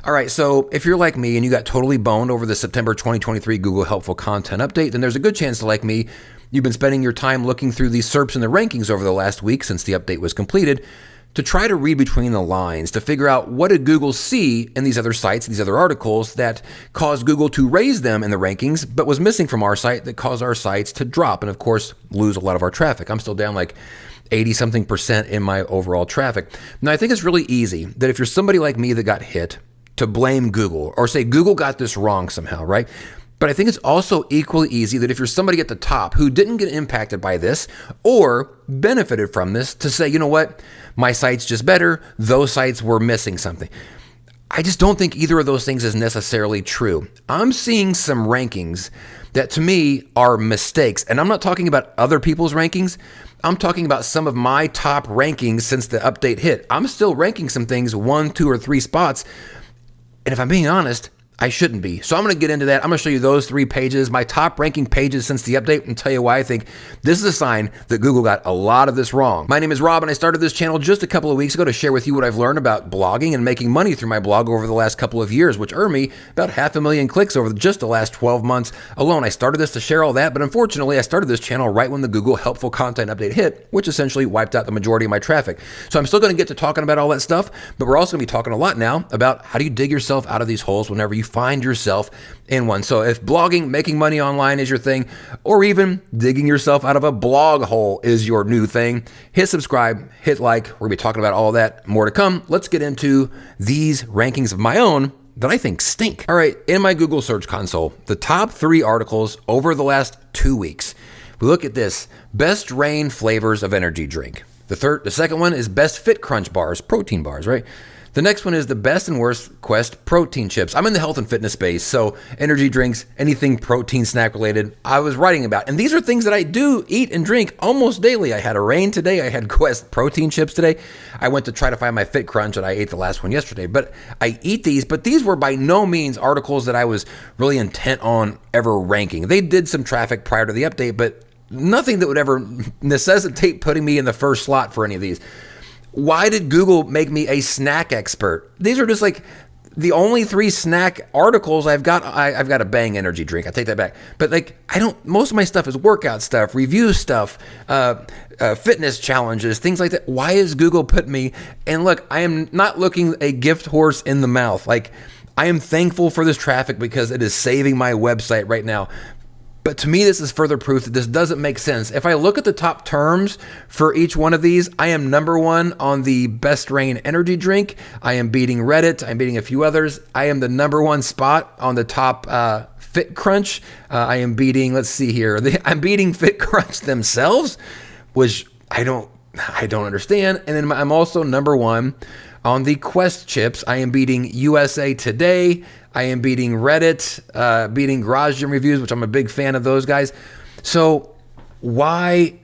All right, so if you're like me and you got totally boned over the September 2023 Google Helpful Content Update, then there's a good chance that, like me, you've been spending your time looking through these SERPs and the rankings over the last week since the update was completed to try to read between the lines, to figure out what did Google see in these other sites, these other articles that caused Google to raise them in the rankings, but was missing from our site that caused our sites to drop and, of course, lose a lot of our traffic. I'm still down like 80-something% in my overall traffic. Now, I think it's really easy that if you're somebody like me that got hit, to blame Google or say Google got this wrong somehow, right? But I think it's also equally easy that if you're somebody at the top who didn't get impacted by this or benefited from this, to say, you know what, my site's just better, those sites were missing something. I just don't think either of those things is necessarily true. I'm seeing some rankings that to me are mistakes. And I'm not talking about other people's rankings. I'm talking about some of my top rankings since the update hit. I'm still ranking some things 1, 2, or 3 spots. And if I'm being honest, I shouldn't be. So I'm going to get into that. I'm going to show you those 3 pages, my top ranking pages since the update, and tell you why I think this is a sign that Google got a lot of this wrong. My name is Rob, and I started this channel just a couple of weeks ago to share with you what I've learned about blogging and making money through my blog over the last couple of years, which earned me about 500,000 clicks over just the last 12 months alone. I started this to share all that, but unfortunately, I started this channel right when the Google Helpful Content Update hit, which essentially wiped out the majority of my traffic. So I'm still going to get to talking about all that stuff, but we're also going to be talking a lot now about how do you dig yourself out of these holes whenever you find yourself in one. So if blogging, making money online is your thing, or even digging yourself out of a blog hole is your new thing, hit subscribe, hit like. We're going to be talking about all that, more to come. Let's get into these rankings of my own that I think stink. All right, in my Google Search Console, the top 3 articles over the last 2 weeks. We look at this: best rain flavors of energy drink. The second one is best Fit Crunch bars, protein bars, right? The next one is the best and worst Quest protein chips. I'm in the health and fitness space, so energy drinks, anything protein snack related, I was writing about. And these are things that I do eat and drink almost daily. I had a Rain today. I had Quest protein chips today. I went to try to find my Fit Crunch, and I ate the last one yesterday. But I eat these, but these were by no means articles that I was really intent on ever ranking. They did some traffic prior to the update, but nothing that would ever necessitate putting me in the first slot for any of these. Why did Google make me a snack expert? These are just like the only 3 snack articles I've got. I've got a Bang energy drink. I take that back. But like, most of my stuff is workout stuff, review stuff, fitness challenges, things like that. Why is Google put me? And look, I am not looking a gift horse in the mouth. Like, I am thankful for this traffic because it is saving my website right now. But to me, this is further proof that this doesn't make sense. If I look at the top terms for each one of these, I am number 1 on the best rain energy drink. I am beating Reddit. I'm beating a few others. I am the number 1 spot on the top Fit Crunch. I am beating, let's see here. I'm beating Fit Crunch themselves, which I don't understand. And then I'm also number 1 on the Quest chips. I am beating USA Today. I am beating Reddit, beating Garage Gym Reviews, which I'm a big fan of those guys. So why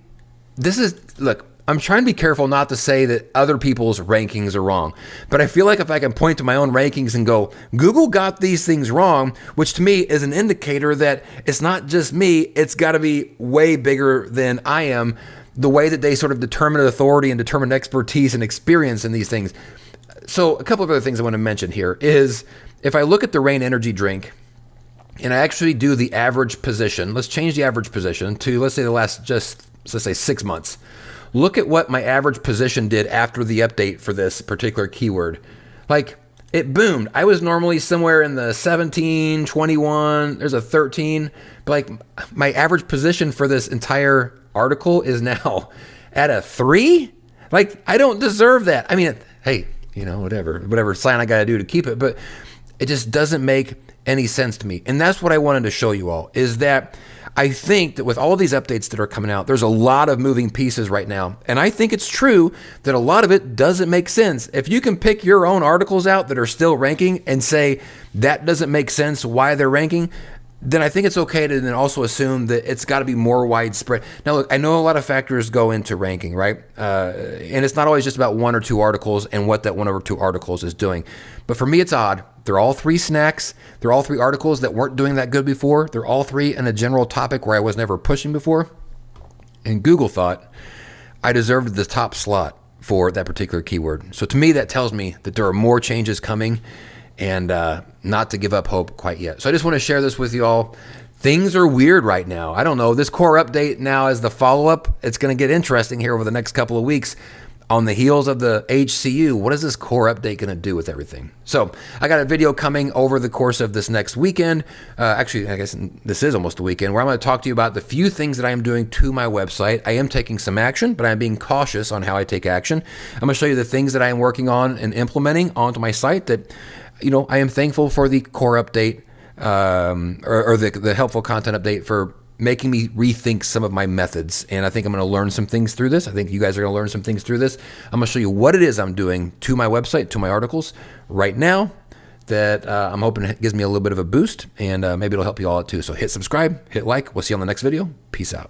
look, I'm trying to be careful not to say that other people's rankings are wrong, but I feel like if I can point to my own rankings and go, Google got these things wrong, which to me is an indicator that it's not just me, it's got to be way bigger than I am, the way that they sort of determine authority and determine expertise and experience in these things. So a couple of other things I want to mention here is, if I look at the Rain energy drink and I actually do the average position, let's change the average position to, let's say, the last let's say 6 months. Look at what my average position did after the update for this particular keyword. Like, it boomed. I was normally somewhere in the 17, 21, there's a 13, but like my average position for this entire article is now at a 3? Like, I don't deserve that. I mean, hey, whatever sign I got to do to keep it, but it just doesn't make any sense to me. And that's what I wanted to show you all, is that I think that with all of these updates that are coming out, there's a lot of moving pieces right now. And I think it's true that a lot of it doesn't make sense. If you can pick your own articles out that are still ranking and say that doesn't make sense why they're ranking, then I think it's okay to then also assume that it's got to be more widespread. Now, look, I know a lot of factors go into ranking, right? And it's not always just about 1 or 2 articles and what that 1 or 2 articles is doing. But for me, it's odd. They're all 3 snacks. They're all 3 articles that weren't doing that good before. They're all 3 in a general topic where I was never pushing before. And Google thought I deserved the top slot for that particular keyword. So to me, that tells me that there are more changes coming. and not to give up hope quite yet. So I just want to share this with you all. Things are weird right now. I don't know. This core update now as the follow-up, it's going to get interesting here over the next couple of weeks. On the heels of the HCU, what is this core update going to do with everything? So I got a video coming over the course of this next weekend. Actually, I guess this is almost a weekend, where I'm going to talk to you about the few things that I am doing to my website. I am taking some action, but I'm being cautious on how I take action. I'm going to show you the things that I am working on and implementing onto my site that, I am thankful for the core update or the helpful content update for making me rethink some of my methods. And I think I'm going to learn some things through this. I think you guys are going to learn some things through this. I'm going to show you what it is I'm doing to my website, to my articles right now that I'm hoping it gives me a little bit of a boost, and maybe it'll help you all out too. So hit subscribe, hit like. We'll see you on the next video. Peace out.